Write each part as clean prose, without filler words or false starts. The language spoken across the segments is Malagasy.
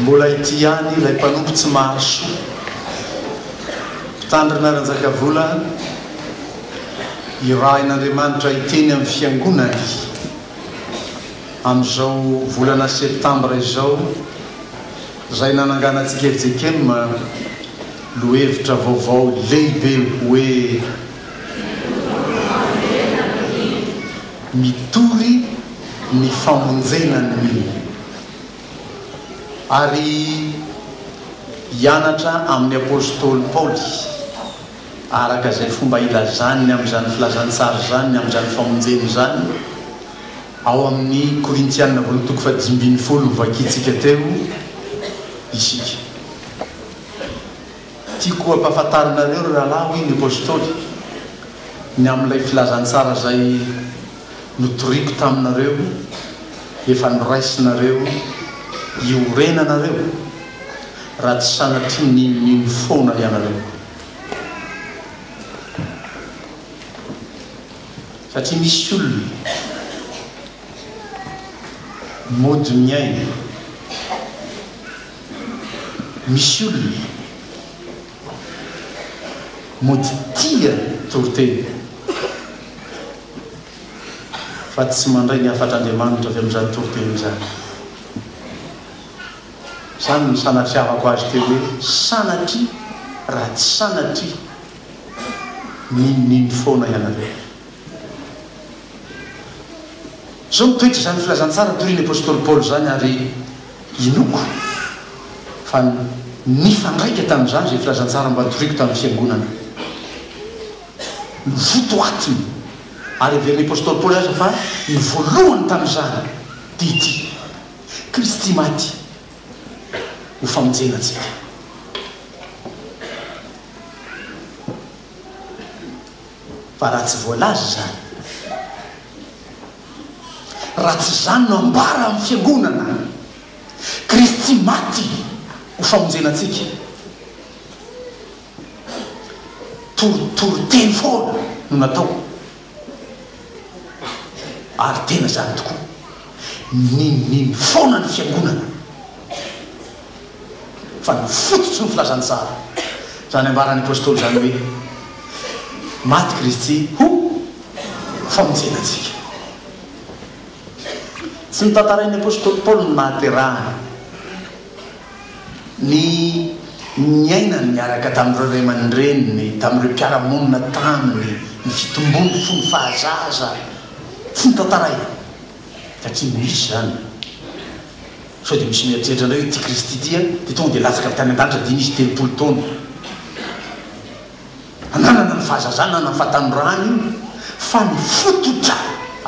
mbola ity ihany ilay mpanompo tsy mahaso mpitandrina ranjakavola irahin'Andriamanitra iteny amin'ny fiangonany amin'izao volana septambra izao izay nananganantsika Eritsekema lohevitra vaovao lehibe hoe mitory ny famonjenany ary hianatra amin'ny apôstôly Paoly araka izay fomba ilazany amin'izany filazantsara zany amin'izany famonjeny zany ao amin'ny Korintiana voalohany toko 10 vakitsika teo isika tiako ampahafantarinareo rahalahy ny apôstôly ny amin'ilay filazantsara zay notoriko taminareo efa noraisinareo iorenanareo raha tsy sanatry ny foana ianareo satria misy olona mody miaina misy olona mody tia toroteny fa tsy mandray ny afatr'Andriamanitra avy amin'izany toroteny zany zany ny sanatriavako azy teo hoe sanatry raha tsy sanatry nininy foana ianareo zao mitoetra zany filazantsara toy ny apôstôly Paoly zany ary inoko fa nifandraika tamin'izany zay filazantsara mba toriko tamin'ny fiangonana votoatiny ary averin'ny apôstôly Paoly azy fa ny voalohany tamin'izany dity Kristy maty ho famonjenantsika fa raha tsy voalaza zany raha tsy zany no ambara amin'ny fiangonana Kristy maty ho famonjenantsika toroteny foana no natao ary tena zany tokoa nininy foana ny fiangonana fa ny fototsy ny filazantsara zany ambaran'ny apôstôly zany hoe maty Kristy ho famonjenantsika tsy nitantarain'ny apôstôly Paoly ny nahaterahana ny ainany miaraka tamin'ireo ray aman-dreniny tamin'ireo mpiaramonina taminy ny fitombony fony fahazaza tsy nitantaraina satria misy zany sao dia misy mieritreritra andreo ty Kristy tia dia tonga dia latsaka tany an-danitra dia nisy 30 taona ananana ny fahazazana na ny fahatanorany io fa ny fototra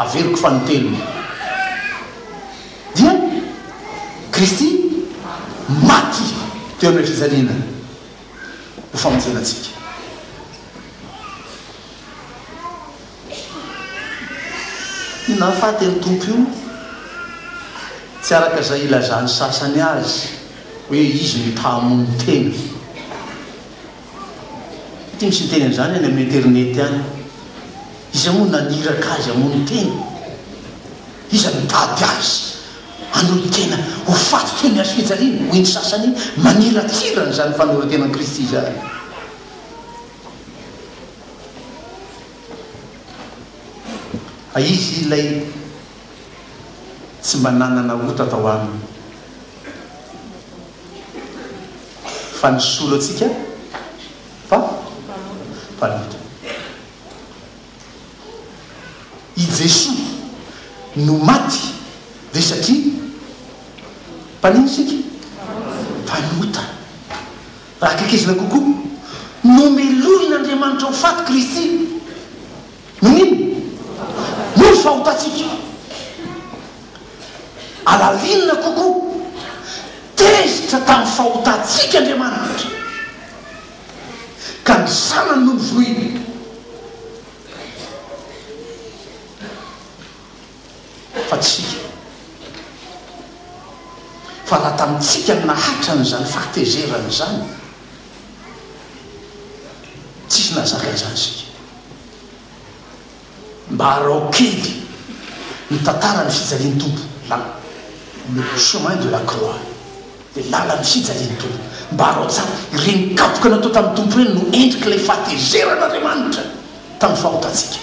averiko fa ny telony dia Kristy maty teo amin'ny fijaliana ho famonjenantsika ny nahafaty ny tompo io tsy araka izay ilazany sasany azy hoe izy ny mpahamono tena ty misy teny an'izany any amin'ny internety any izy moa naniraka azy amono tena izy mitady azy andro tena ho faty teo ny azy fijaliana hoe ny sasany maniratsirany zany fanorantenan'i Kristy zany izy ilay tsy mba nanana ota tao aminy fa ny solo atsika fa mpanota i Jesosy no maty dia satria mpanino sika mpanota raha kakezina kokoa nomelohin'Andriamanitra ho faty Kristy no nino no fahotatsika alalinina kokoa tezitra tamin'ny fahotatsika Andriamanitra ka ny sanany no voiny fa tsika fa raha tamintsika ny nahatrany zany fahatezerany zany tsisy nazaka zany sika mba harao kely ny tantara ny fijalian'ny tompo le chemin de la croix dia lala misijaliany tompo mba arao tsara ireny kapoka natao tamin'ny tompo ireny no endrika ilay fahatezeran'andriamanitra tamin'ny fahotantsika.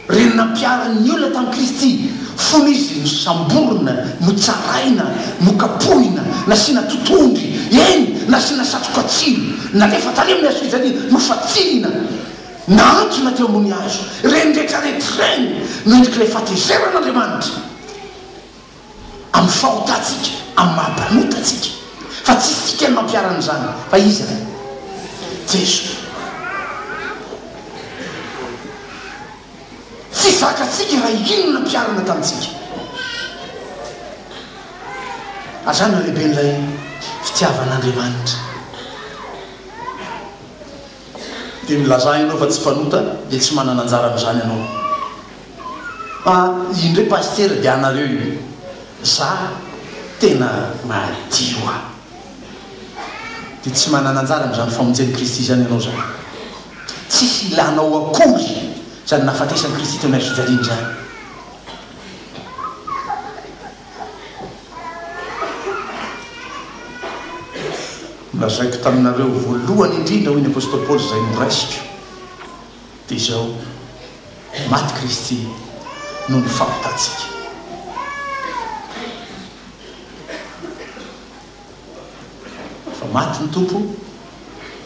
Reny nampiarany olona tamin'ny Kristy fony izy no samborina, no tsaraina, no kapohina, nasiana totondry, eny nasiana satroka tsilo, nalefa tany amin'ny asojaliana no fatsirina, naantsona teo ambony azo. Reny rehetrarehetra reny no endrika ilay fahatezeran'andriamanitra amin'ny fahotantsika, amin'ny mahampanotantsika. Fa tsy sika ny mampiaran'izany fa izy re Jeso. Tsy zakatsika raha inona nampiarana tamintsika. Azany lehibe n'ilay fitiavan'Andriamanitra. Dia milaza ianao fa tsy mpanota dia tsy manana anjara amin'izany ianao. Indray pastera dia anareo io za tena madio aho dia tsy manana anjara amin'izany famonjen'i Kristy zany ianao zany. Tsisy ilanao akory zany nahafatesan'i Kristy teo amin'ny fijaliany zany. Milazaiko taminareo voalohany indrindra hoy ny apôstôly Paoly izay noraisiko dia izao maty Kristy no ny fahotantsika. Fa maty ny tompo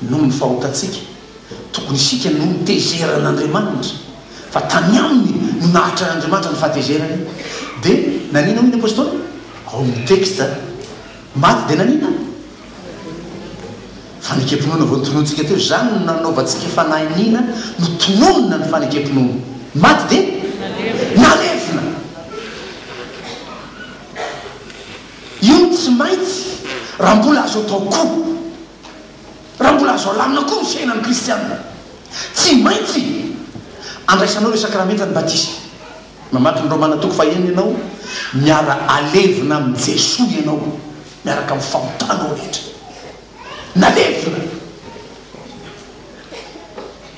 no ny fahotantsika. Tokony isika no ny tezeran'Andriamanitra, fa tany aminy no nahatra n'Andriamanitra ny fahatezerany. Dia nanina hoy ny apôstôly ao amin'ny teksta maty dia nanina fanekempinoana vao notonontsika teo. Zany no nanaovantsika fanahinina no tononina ny fanekempinoana. Maty dia nalevina. Io tsy maintsy raha mbola azo atao koa, raha mbola azo alamina koa ny fiainan'ny kristianina. Tsy maintsy andraisanao le sakramenta ny batisa. Mamaky ny Romana toko fahenina ianao, miara alevina amin'ny Jesoa ianao miaraka amin'ny fahotanao rehetra. Nalevina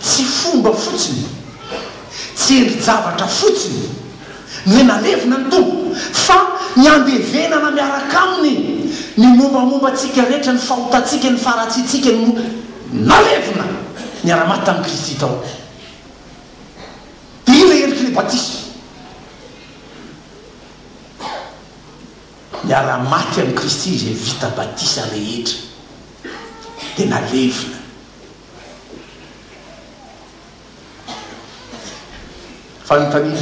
tsy fomba fotsiny, tsy endri-javatra fotsiny ny hoe nalevina ny tompo, fa ny andevenana miaraka aminy, ny mombamomba antsika rehetra, ny fahotantsika, ny faratsitsika, ny nalevina niara-maty tamin'ny Kristy tao. Dia io le endriky le batisa, niara-maty amin'ny Kristy izay vita batisa rehetra dia nalevina. Fanontaniana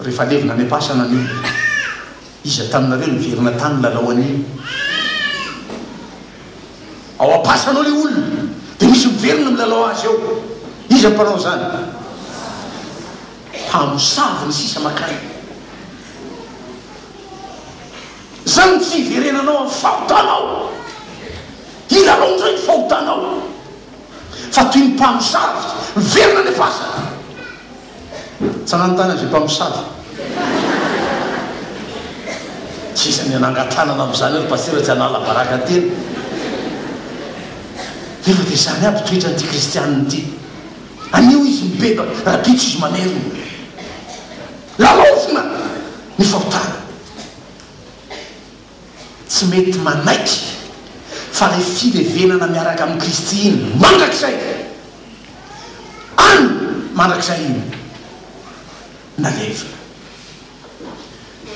rehefa levina ny apasana ny olona, iza taminareo niverina tany lalao an'iny? Ao ampasanao le olona dia misy miverina milalao azy ao. Iza mpanao zany? Mpamosavy ny sisa makany. Zany tsy iverenanao amin'ny fahotanao, ilalao nizay ny fahotanao, fa toy ny mpamosavy miverina ny apasana. Tsy ananontany zay mpamosavy tsy isany nangatanana amin'izany ry pastera, tsy hanala baraka tena. Nefa dia zany aby toetra n'ity kristianina ity. Anio izy mibeba rapitso izy manerina, lalaovina ny fahotana. Tsy mety manaiky fa ilay filevenana miaraka amin'ny Kristy iny mandrakizay, any mandrakizay iny nalevina.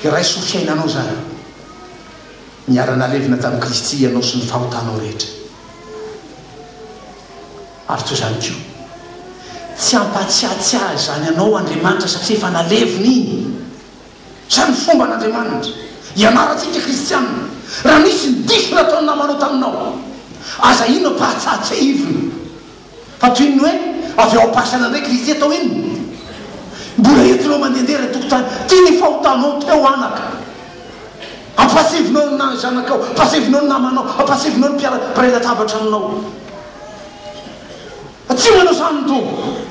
Dia raha iso fiainanao zany miara-nalevina tamin'ny Kristy ianao sy ny fahotanao rehetra. Ary toy zany koa tsy ampatsiatsiahy zany ianao Andriamanitra satria efa nalevina iny. Zany fomba an'Andriamanitra ianarantsika kristianina. Raha nisy ny diso nataony namanao taminao, aza ino mpahatsatsa ivony, fa toy ny hoe avy ao ampasana indray Kristy atao iny, mbola entinao mandehandeha tokotany tia ny fahotanao teo anaka, ampasevinao ny zanakao, ampasevinao ny namanao, ampasevinao ny mpiara-tabatra aminao. Tsy manao zany ny tompo,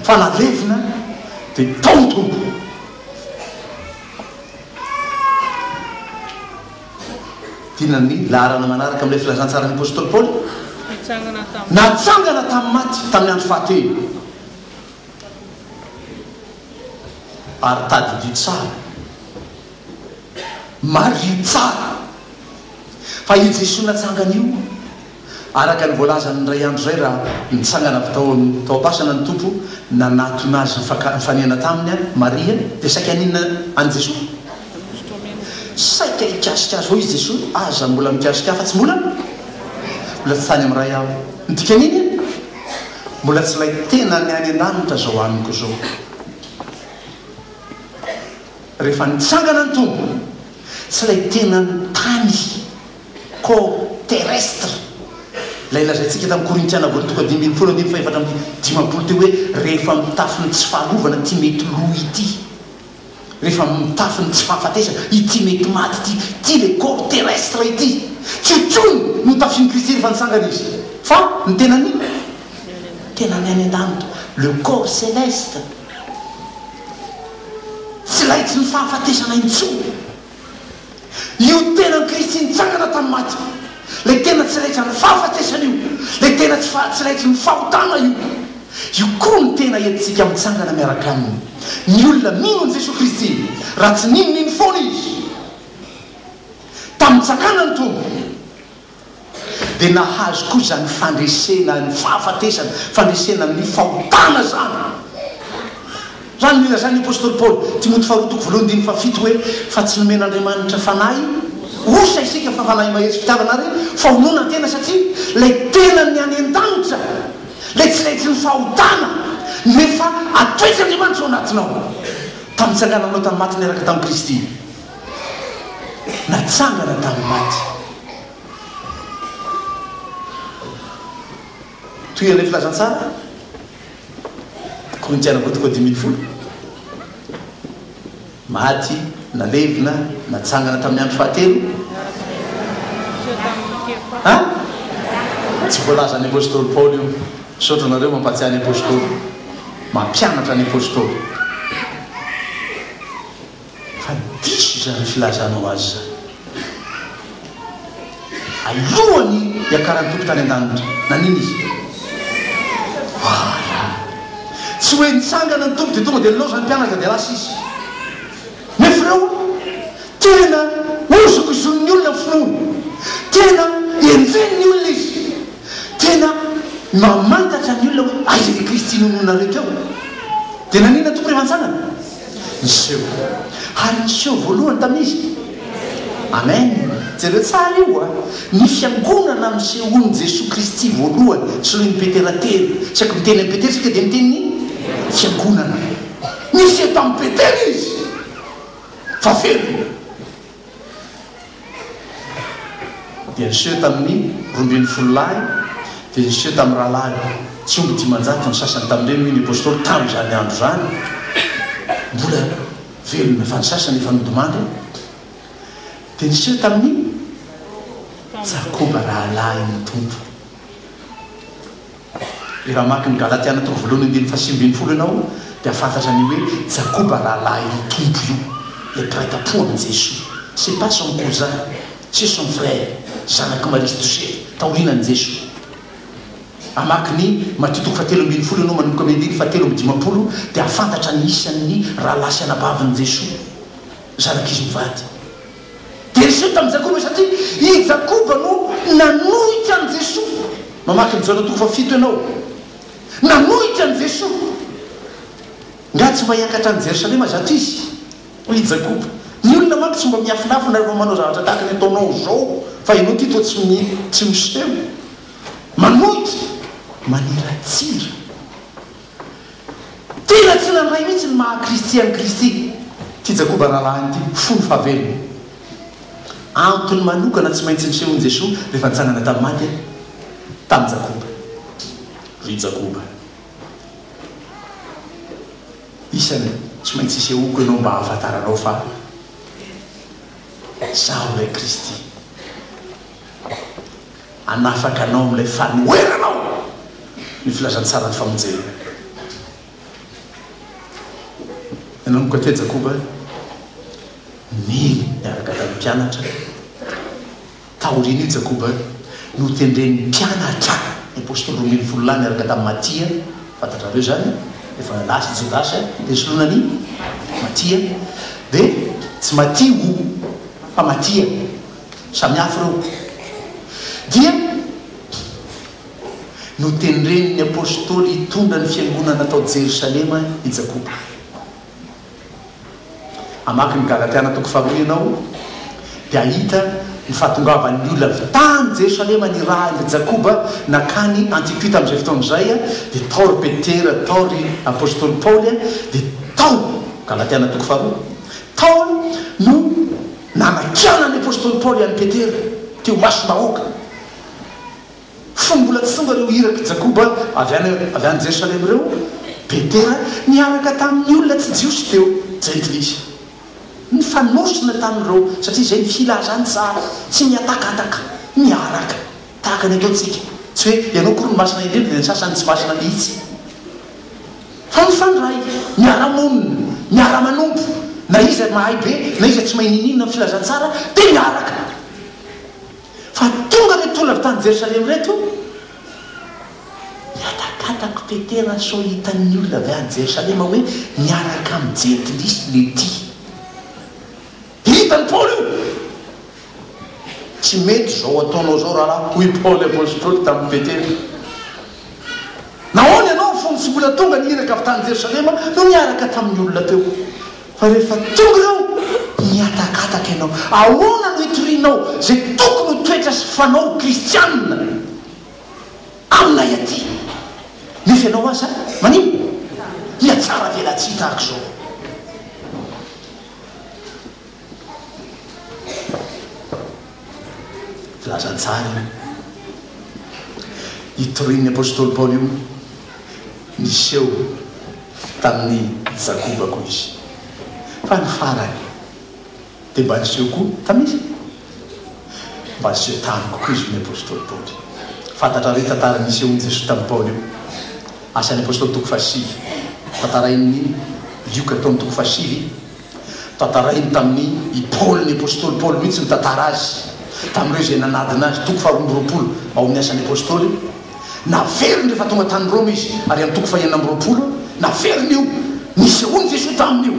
fa nalevina dia tao ny tompo. Tiana ny laharana manaraka amin'ilay filazantsara ny apôstôly Paoly, natsangana tamin'ny maty tamin'ny andro fahatelo, ary tadidio tsara, mario tsara fa io Jesosy natsangana io araka ny voalazany ray andro zay raha nitsangana tao pasana ny tompo nanatona azy nyfaniana taminy a Maria dia saika aninona any Jesosy saika hikasikasy ho izy Jesosy aza mbola mikasika fa tsy mbola tsy tany amin'ny ray aho nidika aniny mbola tsy lay tena ny any an-danitra zao amiko zao rehefa nitsangana ny tompo tsy lay tena ny tany ko terrestre lay lazaintsika tamin'ny Korintiana voalohany toko 10:5 teo hoe rehefa mitafiny tsy fahalovana ty mety lo ity rehefa mitafiny tsy fahafatesana ity mety maty ty le corps terrestre ity tsotrony no tafiny Kristy rehefa nitsangana izy fa ny tenany tenany any an-danitra le corps céleste tsy laitsy ny fahafatesana intsony io tena ny Kristy nitsangana tamin'ny maty le tena tsy laitsy ny fahafatesana io le tena tsy laitsy ny fahotana io koa ny tena entsika mitsangana miaraka aminy ny olona mino ny Jesosy Kristy raha tsy ninoniny foana izy tamin'ny tsakana ny tompo dia nahazo koa zany fandresena ny fahafatesana fandresena amin'ny fahotana zany mila zany apôstôly Paoly Timoty faharoa toko 2:7 hoe fa tsy nomen'Andriamanitra fanahy osa isika fa fanahy mahetsy fitiavana ary fa honona tena satria lay tena ny any an-danitra lay tsy laitsy ny fahotana nefa atoetsy Andriamanitra ao anatinao tamin'ny tsangananao tamin'ny maty niaraka tamin'ny Kristy natsangana tamin'ny maty toy ilay filazantsara Korintiana toko 10:10 maty nalevina natsangana tamin'ny andro fahatelo tsy voalaza ny apôstôly Paoly io saotra nareo mampatsiahy ny apôstôly mampianatra ny apôstôly fa diso zany filazanao azy zany alohany hiakarany tompo tany an-danitra nanino izy tsy hoe nitsangana ny tompo dia tonga dia loza ny mpianatra dia lasa izy nefa reo tena ozoko izon'ny olona finoana tena enjeny ny olona izy tena mamantatra ny olona hoe aiza le Kristy nononareo teo dia nanina tompo rehefa nitsangana niseho ary niseho voalohany tamin'izy amen jereo tsara io a ny fiangonana misehoany Jesosy Kristy voalohany sy lohy ny Peterately tsy aiko miteny amin'ny Petera sika dia miteny fiangonana nisy eto amin'ny Petera izy fa velona dia niseho tamin'ny 12 lahy dia niseho tamin'ny rahalahy tsy omby 500 ny sasany tamin'ireny hoe ny apôstôly tamin'izany andro zany mbola velona fa ny sasany efa nodimandry dia niseho tamin'ny Jakoba rahalahy ny tompo raha maky ny Galatiana toko 1:5 ianao dia afantatra ny hoe Jakoba rahalahy ny tompo io le prêtre-à-point de Jésus c'est pas son cousin c'est son frère zanaky Marie Joseph taorinan Jésus amaky ny Matthieu toko 7:20 ianao manomboka amin'ny 7:50 dia afantatra ny isan'ny rahalahy sy anabavin Jésus zanaky izy mivady dia niseho tamin'ny Jakoba satria i Jakoba no nanohitra ny Jesosy mamaky ny Jona toko 7 ianao nanohitra ny Jesosy nga tsy mba hiakatra ny Jerosalema zato izy hoy Jakoba ny olona manko tsy mba miafinafina rehefa manao zavatra tahaka ny ataonao zao fa ianao ty toa tsy miseho manohitra maniratsira tena tsy nanray mihitsy ny maha Kristy any Kristy ty Jakoba rahalahy ty fony fahavelona antony manokana tsy maintsy nisehony Jesosy rehefa nitsangana tamin'ny maty tamin'ny Jakoba ry Jakoba isany tsy maintsy isehoko ianao mba hahafantaranao fa zaho ilay Kristy anafaka anao amin'ilay fanoheranao ny filazantsara ny famonjena ianao moka te Jakoba mily miaraka tamin'ny mpianatra taoriny io Jakoba no tendren'ny mpianatra ny apôstôly 12 lahy miaraka tamin'ny Matia fantatrareo zany efa lasy Jodasy dia solonany Matia dia tsy Matia fa Matia samy hafa reo dia no tenreniny apôstôly hitondra ny fiangonana atao Jerosalema i Jakoba. Amaky ny Galatiana toko faharoa ianao dia ahita ny fahatongavan'ny olona avy tany Jerosalema ny raha ny Jakoba nakany Antipita amin'izay fotoana izay dia taory Petera, taory apôstôly Paoly dia tao Galatiana toko faharoa tao no nanakana ny apôstôly Paoly any Petera teo maso mahoaka fombola tsy tonga reo iraka Jakoba avy any Jerosalema ireo. Petera niaraka tamin'ny olona tsy jiosy teo Jentilisa ny fanosina tamin'ireo satria izay ny filazany tsara tsy miatakataka miaraka tahaka ny ataontsika tsy hoe ianao kory ny masina indrindra dia ny sasany tsy masina mihitsy fa mifandray miara-monina miara-manompo na iza mahay be na iza tsy mahay ninina ny filazantsara dia miaraka. Fa tonga reto olona avy tany Jerosalema reto miatakataka Petera so hitan'ny olona avy any Jerosalema hoe miaraka amin'ny Jentilisa le ty hitany Paoly io tsy mety zao ataonao zao raha hoy Paoly apôstôly tamin'ny Petera nahoana ianao fony tsy mbola tonga niraka avy tany Jerosalema no niaraka tamin'ny olona teo fa rehefa tonga reo miatakataka ianao ahoana no hitorianao zay tokony ho toetra sy fanao kristianina aminay aty nefa ianao aza manino miatsara velatsy tahaka zao. Filazantsara hitorian'ny apôstôly Paoly io niseho tamin'ny Jakoba koa izy fa ny farany dia mba niseho koa tamizy mba niseho tany kokoa izy ny apôstôly Paoly. Fantatra re tantara nisehony Jesosy tamin'ny Paoly io asan'ny apôstôly toko fasivy tantarainy lioka tao amin'ny toko fasivy tantarainy tamin'ny i Paoly ny apôstôly Paoly mihitsy ny tantara azy tamin'ireo izay nanadina azy toko faharoa amby roapolo ao amin'ny asan'ny apôstôly naveriny rehefa tonga tany Roma izy ary amin'ny toko fahaenina amby roapolo naveriny io nisehony Jesosy tamin'io.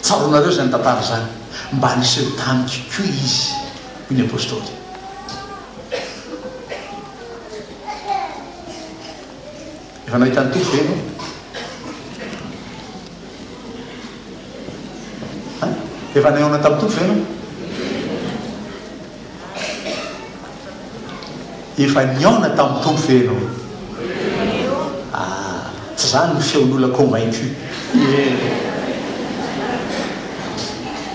Tsaronareo zany tantara zany mba niseho tamiko koa izy hoy ny apôstôly. Efa nahitany toko ve ianao? Efa naona tamin'ny toko ve ianao? Efa niona tamin'ny tompo ve ianao? Tsy zany ny feon'olona convaincu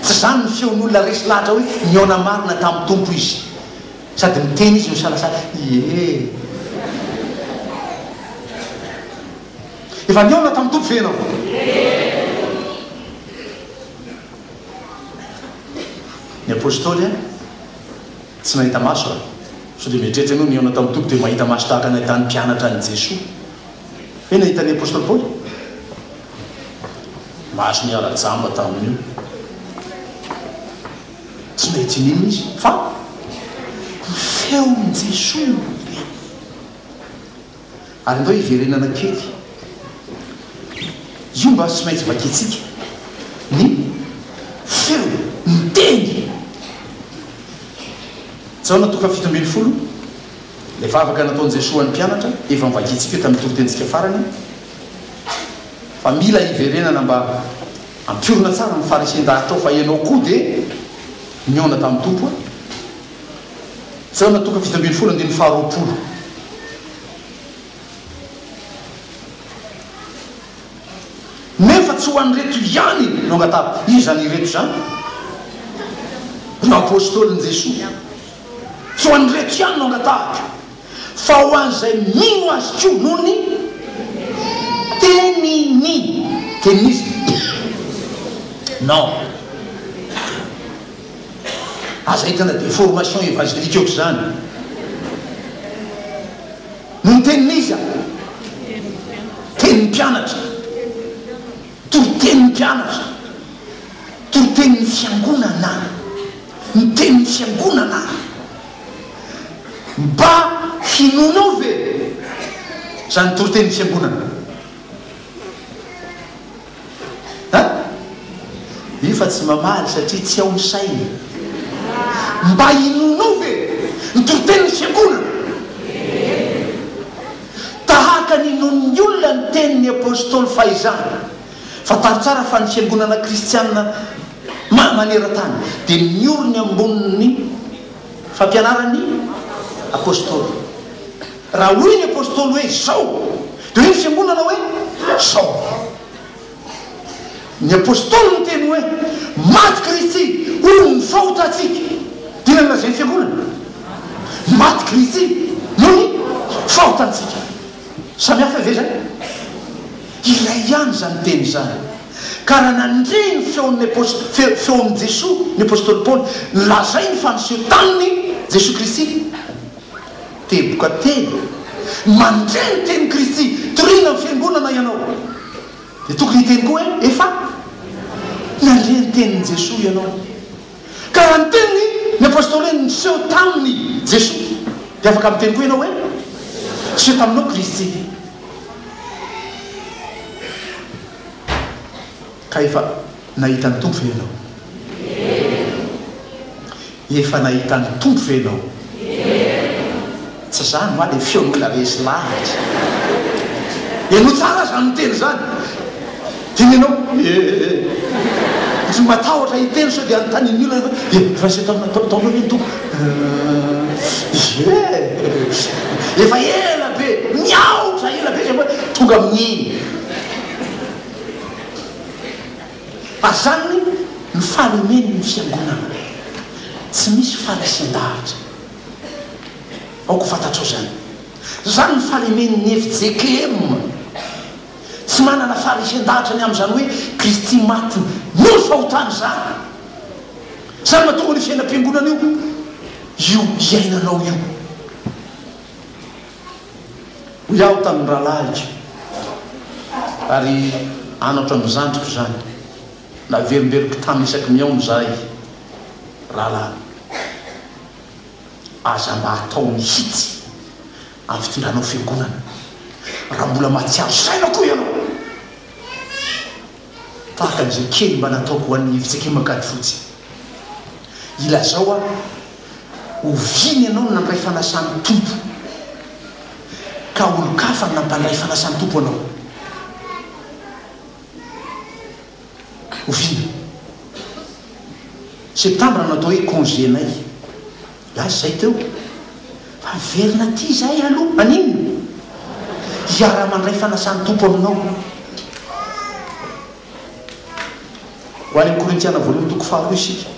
tsy zany ny feon'olona resy lahatra hoe niona marina tamin'ny tompo izy sady miteny izy no salasala efa niona tamin'ny tompo ve ianao? Ny apôstôly tsy nahita maso so dia mieritreritra ianao niona tamin'ny tompo dia mahita maso tahaka nahitany mpianatra ny Jesosy hoe nahita ny apôstôly Paoly maso niara-jamba tamin'io tsy nahitsy ninona izy fa feon'ny Jesosy ary ndao hiverenana kely io mba tsy maintsy vakitsika ny feo ny teny zao natoka 7 lefa afaka nataony Jesosy any mpianatra efa mivakitsika io tamin'ny torotensika farany fa mila hiverenana mba ampiorona tsara ny farisian-dahatra ao fa ianao koa dia niona tamin'ny tompo zao natoka 7 andiny faharoapolo nefa tsy ho an'ny reto ihany no angatapa io zany reto zany no apôstôliny Jesosy tsy ho an'ny reto ihany no angatahaka fa ho an'izay mino azy ko noho ny teninizy non aza hitana de formation évangélique eoko zany no ny teninizy tenin'ny mpianatra torotenin'ny mpianatra torotenin'ny fiangonana ny tenin'ny fiangonana mba hinonao ve zany torotenin'ny fiangonana io fa tsy mamaly satria tsy ao ny sainy mba inonove nitoroteny ny fiangonana tahaka ninon'ny olona ny tenin'ny apôstôly fahaizana fataro tsara fa ny fiangonana kristianina maneran-tany dia niorony ambonin'ny fampianarany apôstôly raha hoy ny apôstôly hoe zao dia hoe ny fiangonana hoe zao ny apôstôly ny teny hoe maty Kristy olo mifaota atsika dinana zay ny fiangonana maty Kristy no ny faota antsika samy hafa ve zany ilay ihany zany teny zany ka raha nandre ny feon'ny feo amin'ny Jesosy ny apôstôly Paoly nylazay ny fanoseho taniny Jesosy Kristy teboka teny mandre ny teny Kristy torina ny fiangonana ianao dia tokony hiteny koa hoe efa nandre ny tenin'ny Jesosy ianao ka raha ny teniny ny apôstôly hoe niseho taminy Jesosy dia afaka miteny koa ianao hoe niseho taminao Kristy ka efa nahita ny tompo fe ianao efa nahita ny tompo fe ianao tsy zany ma le feon'olona resy lahatra ianao tsara zany miteny zany teny ianao tsy matahotra hiteny sao dia anontany ny olona fa se taonao ve ny tompo efa ela be miaotra ela be sa tonga amin'iny azany ny fahalemeny ny fiangonana tsy misy fahalesan-davitra aoko fantatrao zany zany ny fahalemeny ny FJKM tsy manana fahalesan-davitra ny amin'izany hoe Kristy maty no fahotany zany zany mahatonga ny fiainam-piangonana io iainanao io ho iaho tamin'ny rahalahy ary anatra mizandriko zany naverimberiko tamin'ny isaky miaono zahay rahalahy aza mba hatao mihitsy amin'ny fitondranao fiangonana raha mbola mahatsiaro saina koa ianao tahaka an'izay kely mba nataoko ho an'ny FJKM-makady fotsy ilazao a oviny ianao no nandray fanasan'ny tompo ka olo-kafa no nampandray fanasan'ny tompo anao ovina septambra natao hoe congé nay lazy zay teo fa verina ty zay aloha aniny hiara mandray fanasan'ny tompo aminao ho any amin'ny Korintiana voalohany toko faharoa isika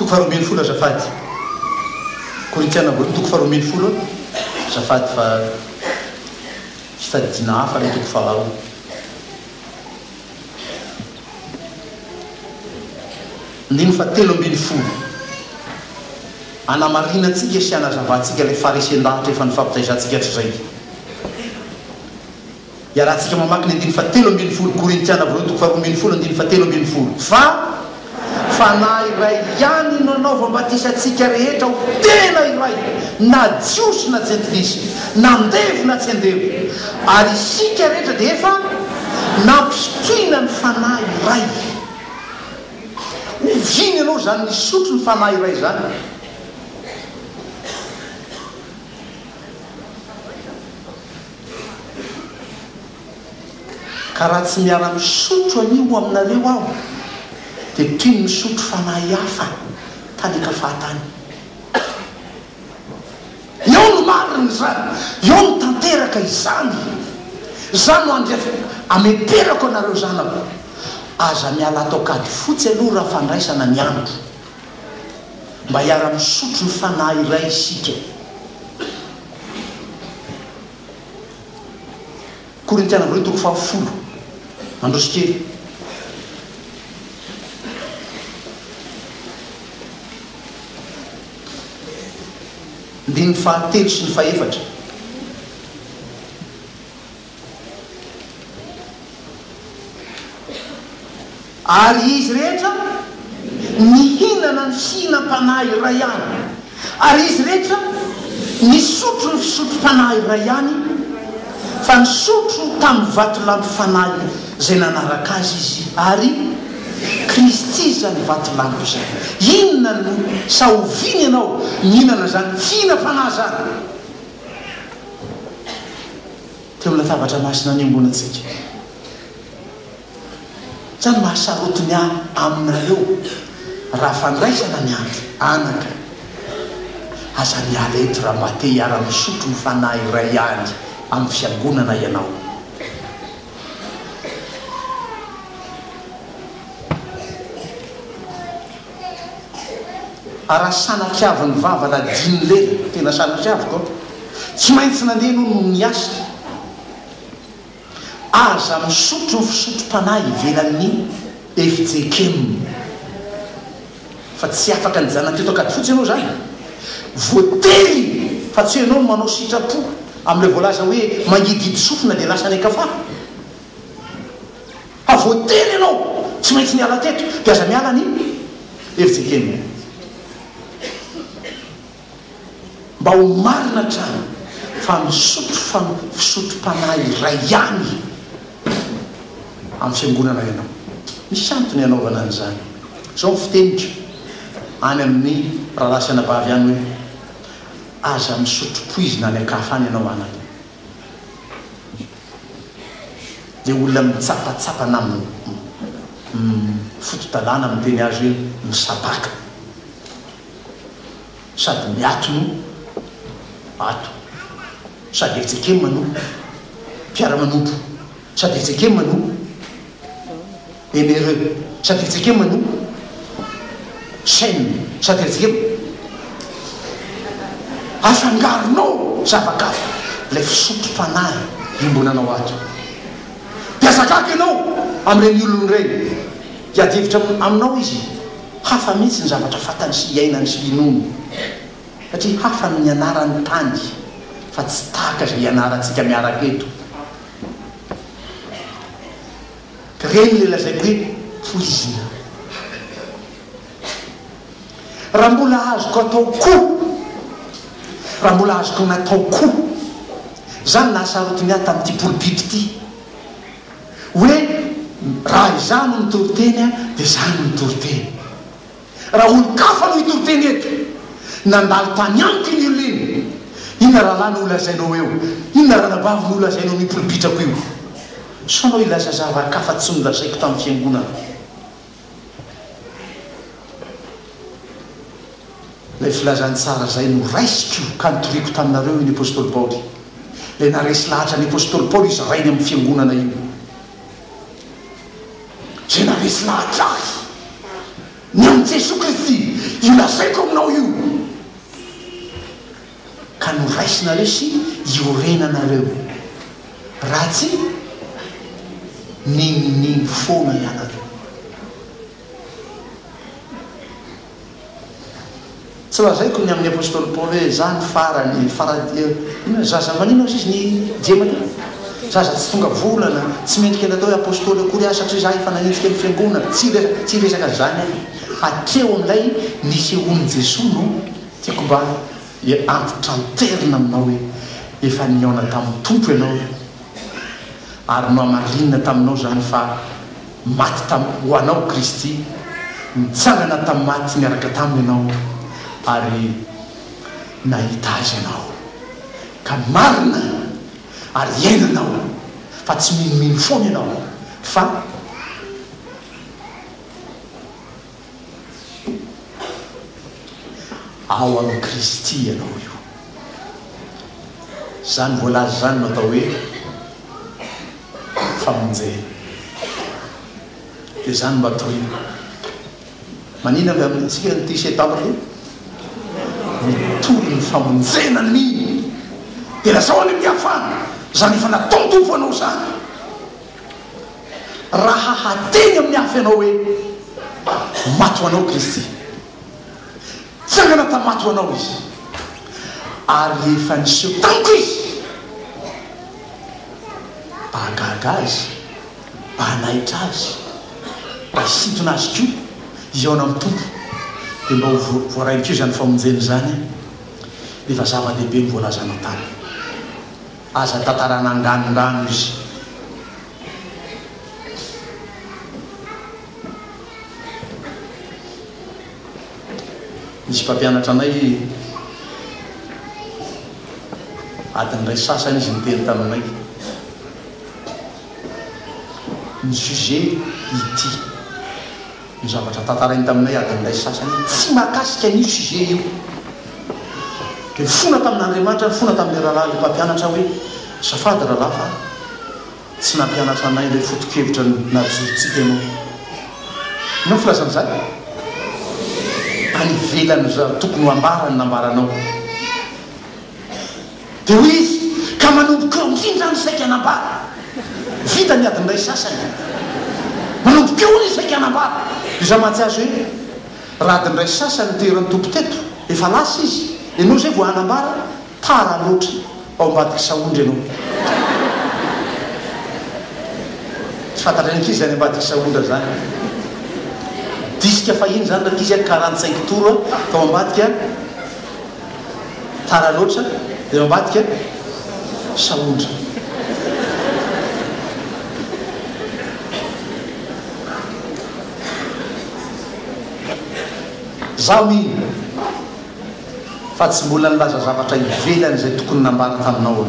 toko faharoambin'ny folo azafady Korintiana voalohany toko faharoambin'ny folo azafady fa fitadidiana hafa lay toko faharoa ndiny fahatelo ambin'ny folo anamarinatsika sy anazavatsika lay faharesan-davitra efa nifampitaizantsika hatrizay iarahantsika mamaky ny andiny fahatelo ambin'ny folo Korintiana voalohany toko faharoambin'ny folo andiny fahatelo ambin'ny folo fa na iray ihany no anaova-batisantsika rehetra ho tena iray na jiosy na jentilisa na ndevo na tsy andevo ary isika rehetra dia efa nampisotroina ny fanahy iray oviny ianao zany nisotro ny fanahy iray zany ka raha tsy miara misotro anio aminareo aho dia toy ny misotro fanahy hafa tany ka fahatany eo no mariny zany eo no tanteraka izany zany no andrefa ameperako anareo zanako aza miala atao kady fotsy aloha raha fandraisana ny andro mba hiara misotro ny fanahy iray isika Korintiana voalohany toko fahafolo androsikely andiny fahatelo sy ny faefatra. Ary izy rehetra nihinana ny fihinam-panahy iray ihany, ary izy rehetra nisotro ny fisotro-panahy iray ihany, fa nisotro tamin'ny vatolampy fanahy zay nanaraka azy izy, ary Kristy zany vatolampy zay. Inona no sahoviny ianao mihinana zany fihinam-panahy zany? Teo latabatra masina ny ambonantsika zany mahasarotiny aminareo raha fandraisana ny andro anaka aza miala eto raha mba te hiara-misotro ny fanahy iray ihany amin'ny fiangonana ianao. Raha sanatiavin'ny vava la dimy lela, tena sanatiaviko, tsy maintsy nandeha no miasa aza misotro ny fisotro-panahy ivelan'ny efijekemina, fa tsy afaka ny zanateto akady fotsy ianao zany, voatery fa tsy ianao manao sitrapo amin'ilay voalaza hoe mangididy sofina dia lasa ny kafa. Voatery ianao tsy maintsy miala teto dia aza miala ny efijekemina mba ho marina trano fa misotro fa fisotro-panahy iray ihany amin'ny fiangonana ianao. Misy antony ianaovana an'izany. Zao ny fitenitra any amin'ny rahalasana bavy any hoe aza misotro-poizina any an-kafany ianao anany. Dia olona mitsapatsapana amin'ny foto-dalàna miteny azy hoe misabaka, sady miatono ato, sady efijekemina no mpiara-manompo, sady efijekemina no énéreux, sady efijekemina no chaîne, sady efijekemina afangaronao zava-kafa ilay fisotro-panahy imbonanao ato. Dia azakaka ianao amin'ireny olony ireny, hiady-hevitra aminao izy hafa mihitsy ny zavatra fatany sy iainany sy inono, satria hafa ny anarany tany fa tsy tahaka izay ianarantsika miaraka eto. Reny le lazaiko hoe poizina. Raha mbola azoko atao koa, raha mbola azoko natao koa, zany nahasarotiny ahy tamin'ity pôlipity ity hoe raha izany no mitoriteny dia zany no mitoriteny. Raha olo-kafa no mitoriteny eto nandalo tany amiko iny olo iny, inona raha lahy no olazainao eo, inona raha nabavy no olazainao mipolopitrako io, so anao ilaza zava-kafa tsy nolazaiko tamin'ny fiangonana. Ilay filazany tsara zay no raisiko ka nitoriako taminareo ny apôstôly Paoly, ilay naresy lahatra ny apôstôly Paoly izy rainy amin'ny fiangonana io, zay naresy lahatra ahy ny amin'ny Jesosy Kristy io lazaiko aminao io, ka no raisinareo sy iorenanareo raha tsy nininy foana ianareo. Tsy lazaiko ny amin'ny apôstôly Paoly hoe zany farany zaza manino izy ny jemany, zaza tsy tonga volana tsy mendrika natao hoe apôstôly akory ahy satria za efa nanenjika amin'ny fiangonana, tsy resaka zany ahy. Hatreo amin'ilay nisehoan'i Jesosy no tiako mba antitranterina aminao hoe efa niaona tamin'ny tompo ianao ary no amarinina taminao zany fa maty ho anao Kristy, nitsangana tamin'ny maty niaraka taminy ianao ary nahita azy ianao ka marina ary iainanao fa tsy minomino foana ianao fa ao amin'ny Kristy ianao io. Zany voalaza zany no atao hoe famonjena. Dia zany mba atao io manina avy amintsika ny 10 septambra io mitory ny famonjenany dia lazao any amin'ny hafana zany efa nataontompo anao zany. Raha hateny amin'ny hafa ianao hoe maty ho anao Kristy, tsangana tamaty ho anao izy, ary efa niseho tamiko izy mba hagaga azy mba hanaitra azy mba hisintona azy koa izy ao ana amin'ny tompo dia mba voaraiko io zany famonjeny zany dia efa zava-dehibe mivoalazana tany aza tantarana anganongano izy misy mpampianatra anay adiny ray sasany izy niteny taminay ny sujet ity ny zavatra tantarainy taminay adiny ray sasany tsy mahakasika n'io sujet io dia fona tamin'Andriamanitra fona tamin'ny rahalahy le mpampianatra hoe safady rahalahy fa tsy nampianatra anay le foto-kevitra najorontsika ianao no filazan'izany anivelany tokony ho ambarany nambaranao dia hoy izy ka manomboka eo indrindra zany saika anambara vita ny adiny ray sasany manomboka eo ny saika anambara iza matsy azy hoe raha adiny ray sasany toerany tompo teto efa lasa izy ianao zay vo anambara tara loatra ao ambadiky saondry ianao tsy fantatry ankizy zany ambadiky saondra zany disika fahiny zany raha izy 45 tour tao ambadika tara loatra dia ambadika saondra zaho mino fa tsy mbola nilaza zavatra ivelany zay tokony nambara taminao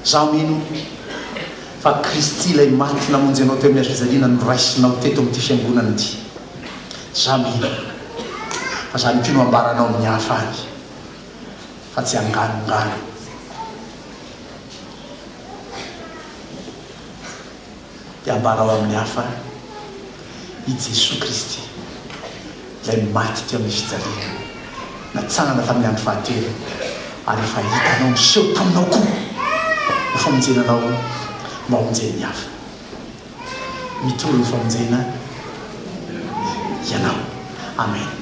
zaho mino fa Kristy ilay maty namonjy anao teo amin'ny hazofijaliana no raisinao teto amin'ity fiangonana ity zaho mino fa zany ity no ambaranao amin'ny hafa any fa tsy anganongano dia ambarao amin'ny hafa i Jesosy Kristy ilay maty teo amin'ny fijaliana natsanana tamin'ny andro fahatelo ary efa hitanao miseho taminao koa no famonjenanao mamonjeny hafa mitory ny famonjena ianao amen